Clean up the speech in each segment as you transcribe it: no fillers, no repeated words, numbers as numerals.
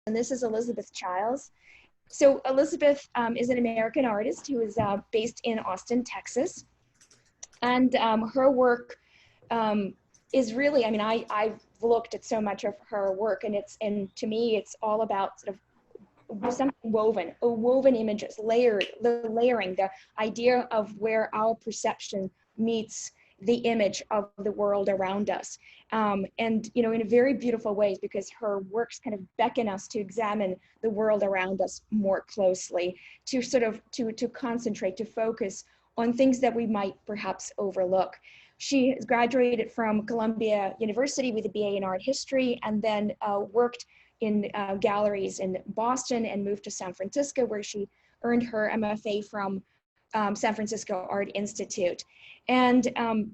and this is Elizabeth Chiles. So Elizabeth is an American artist who is based in Austin, Texas. And her work is really, I mean, I've looked at so much of her work, and to me, it's all about sort of something woven images, layering, the idea of where our perception meets the image of the world around us. And, you know, in a very beautiful ways, because her works kind of beckon us to examine the world around us more closely, to sort of, to concentrate, to focus on things that we might perhaps overlook. She has graduated from Columbia University with a BA in art history, and then worked in galleries in Boston and moved to San Francisco, where she earned her MFA from San Francisco Art Institute. And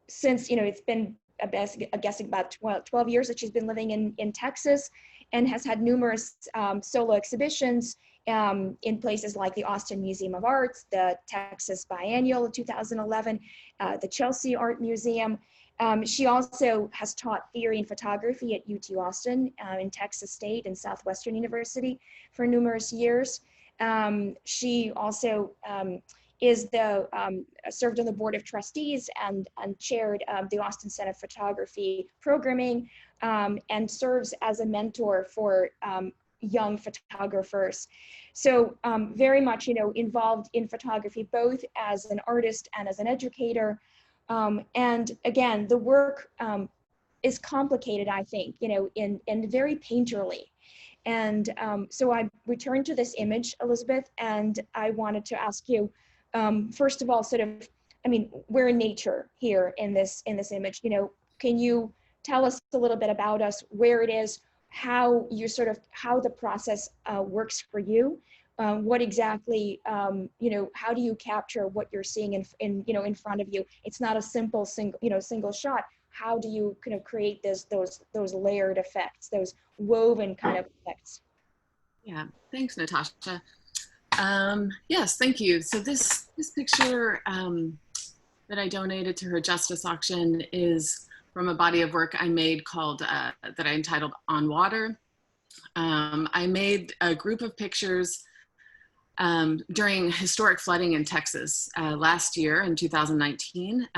since, you know, it's been, I guess about 12 years that she's been living in Texas, and has had numerous solo exhibitions in places like the Austin Museum of Arts, the Texas Biennial in 2011, the Chelsea Art Museum. She also has taught theory and photography at UT Austin in Texas State and Southwestern University for numerous years. She also is served on the board of trustees and chaired the Austin Center of Photography programming, and serves as a mentor for young photographers. So very much, you know, involved in photography, both as an artist and as an educator. And again, the work is complicated, I think, you know, and very painterly. And so I returned to this image, Elizabeth, and I wanted to ask you, first of all, sort of, I mean, we're in nature here in this image, you know, can you tell us a little bit about us, where it is, how you sort of, how the process works for you? What exactly, you know, how do you capture what you're seeing in you know, in front of you? It's not a simple single shot. How do you kind of create those layered effects, those woven kind of effects? Yeah, thanks, Natasha. Yes, thank you. So this picture that I donated to her Justice auction is from a body of work I made called, that I entitled On Water. I made a group of pictures during historic flooding in Texas last year in 2019.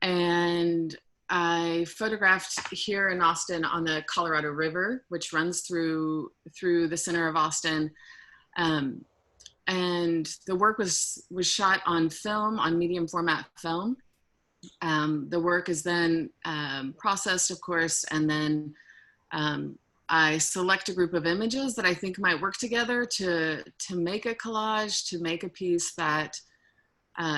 And I photographed here in Austin on the Colorado River, which runs through the center of Austin. And the work was shot on film, on medium format film. The work is then processed, of course, and then I select a group of images that I think might work together to make a collage, to make a piece that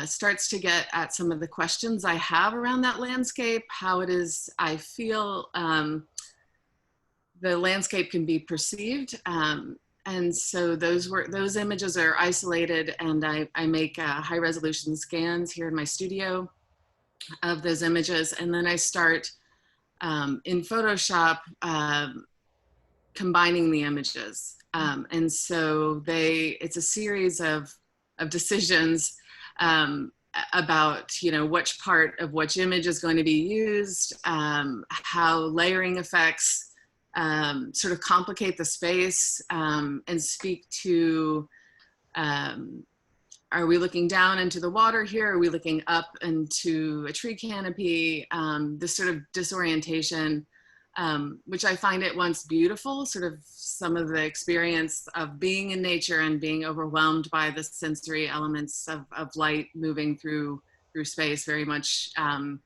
starts to get at some of the questions I have around that landscape, how it is I feel the landscape can be perceived. And so those images are isolated, and I make high resolution scans here in my studio of those images. And then I start in Photoshop combining the images. And so it's a series of decisions about, you know, which part of which image is going to be used, how layering effects sort of complicate the space, and speak to, are we looking down into the water here? Are we looking up into a tree canopy? This sort of disorientation, which I find at once beautiful, sort of some of the experience of being in nature and being overwhelmed by the sensory elements of light moving through space, very much in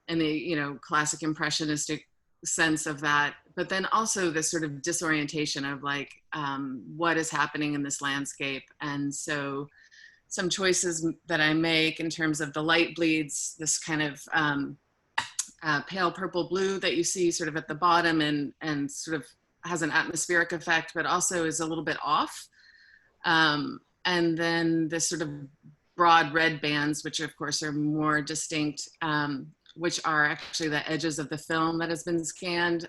the, you know, classic impressionistic sense of that, but then also this sort of disorientation of like, what is happening in this landscape. And so some choices that I make in terms of the light bleeds, this kind of pale purple blue that you see sort of at the bottom, and sort of has an atmospheric effect, but also is a little bit off. And then this sort of broad red bands, which of course are more distinct, which are actually the edges of the film that has been scanned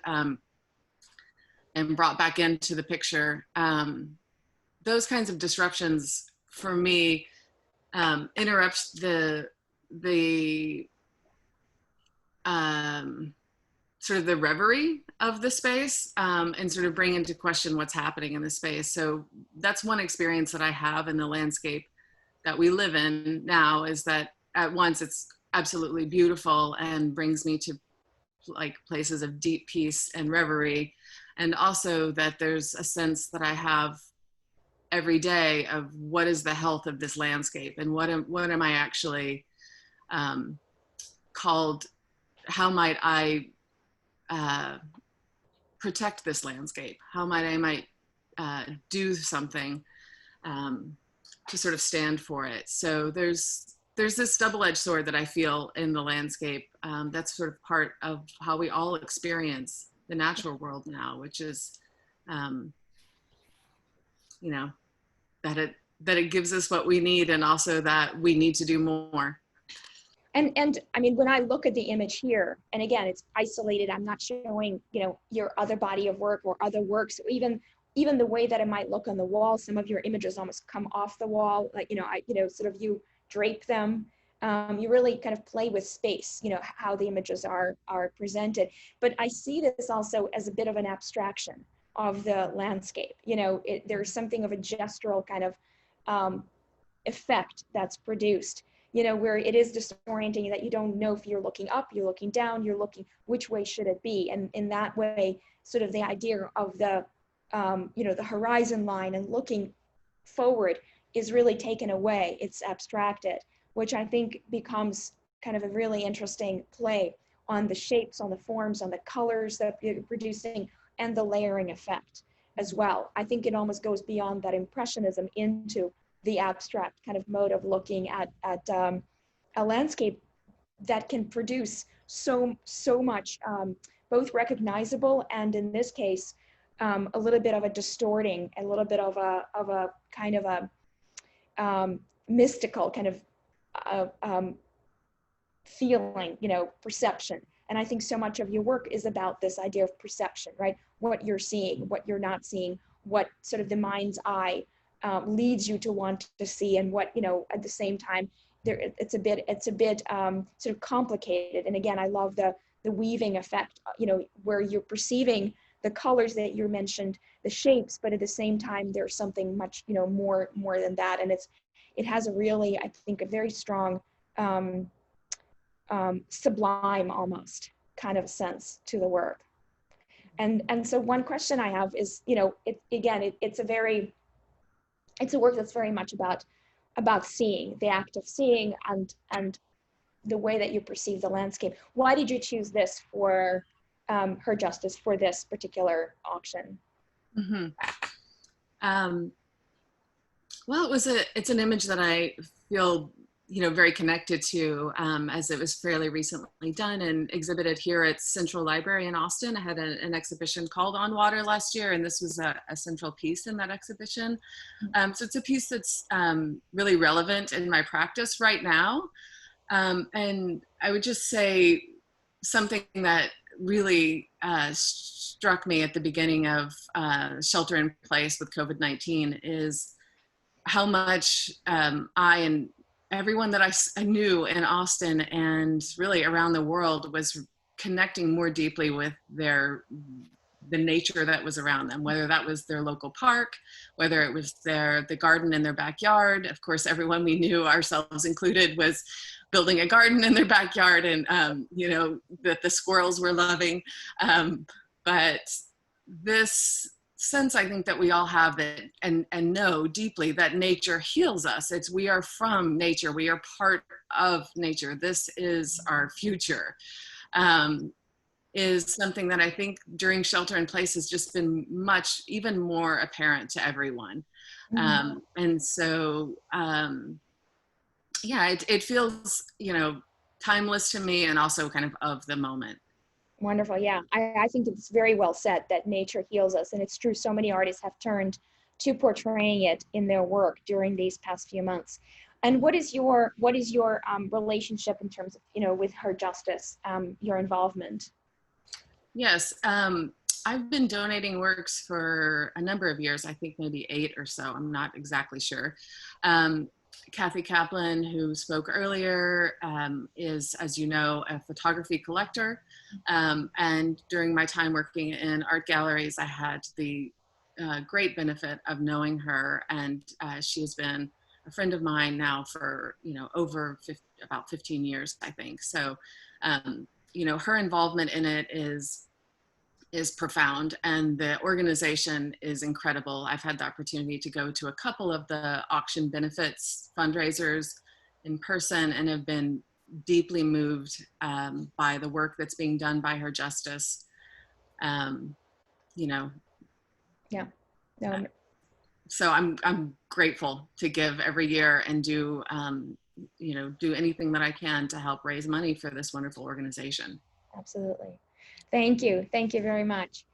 and brought back into the picture. Those kinds of disruptions for me interrupt the sort of the reverie of the space, and sort of bring into question what's happening in the space. So that's one experience that I have in the landscape that we live in now, is that at once it's absolutely beautiful and brings me to like places of deep peace and reverie. And also that there's a sense that I have every day of what is the health of this landscape, and what am I actually called, how might I protect this landscape? How might I do something to sort of stand for it? So there's this double-edged sword that I feel in the landscape, that's sort of part of how we all experience the natural world now, which is, you know, that it gives us what we need, and also that we need to do more. And I mean, when I look at the image here, and again, it's isolated, I'm not showing, you know, your other body of work or other works, or even the way that it might look on the wall. Some of your images almost come off the wall, like, you know, sort of you drape them. You really kind of play with space, you know, how the images are presented. But I see this also as a bit of an abstraction of the landscape. You know, there's something of a gestural kind of effect that's produced, you know, where it is disorienting, that you don't know if you're looking up, you're looking down, you're looking, which way should it be? And in that way, sort of the idea of the, you know, the horizon line and looking forward is really taken away. It's abstracted, which I think becomes kind of a really interesting play on the shapes, on the forms, on the colors that you're producing, and the layering effect as well. I think it almost goes beyond that impressionism into the abstract kind of mode of looking at a landscape that can produce so much, both recognizable and, in this case, a little bit of a distorting, a little bit of a kind of a mystical kind of feeling, you know, perception. And I think so much of your work is about this idea of perception, right? What you're seeing, what you're not seeing, what sort of the mind's eye leads you to want to see, and what, you know, at the same time, it's a bit sort of complicated. And again, I love the weaving effect, you know, where you're perceiving the colors that you mentioned, the shapes, but at the same time, there's something much, you know, more than that. And it has a really, I think, a very strong sublime almost kind of sense to the work. And so one question I have is, you know, it's a work that's very much about seeing, the act of seeing, and the way that you perceive the landscape. Why did you choose this for Her Justice, for this particular auction? Mm-hmm. Well, it's an image that I feel, you know, very connected to, as it was fairly recently done and exhibited here at Central Library in Austin. I had an exhibition called On Water last year, and this was a central piece in that exhibition. So it's a piece that's really relevant in my practice right now. And I would just say something that really struck me at the beginning of shelter in place with COVID-19 is how much I and everyone that I knew in Austin and really around the world was connecting more deeply with the nature that was around them, whether that was their local park, whether it was the garden in their backyard. Of course, everyone we knew, ourselves included, was building a garden in their backyard, and you know, that the squirrels were loving. But this sense, I think, that we all have, that and know deeply, that nature heals us. We are from nature. We are part of nature. This is our future. Is something that I think during shelter in place has just been even more apparent to everyone. Mm-hmm. And so, yeah, it feels, you know, timeless to me, and also kind of the moment. Wonderful. Yeah, I think it's very well said that nature heals us. And it's true, so many artists have turned to portraying it in their work during these past few months. And what is your relationship in terms of, you know, with Her Justice, your involvement? Yes, I've been donating works for a number of years, I think maybe 8 or so, I'm not exactly sure. Kathy Kaplan, who spoke earlier, is, as you know, a photography collector. And during my time working in art galleries, I had the great benefit of knowing her, and she has been a friend of mine now for, you know, about 15 years, I think. So, you know, her involvement in it is profound, and the organization is incredible. I've had the opportunity to go to a couple of the auction benefits fundraisers in person and have been deeply moved by the work that's being done by her justice. You know, Yeah. No, so I'm grateful to give every year and do you know, do anything that I can to help raise money for this wonderful organization. absolutely. Thank you. Thank you very much.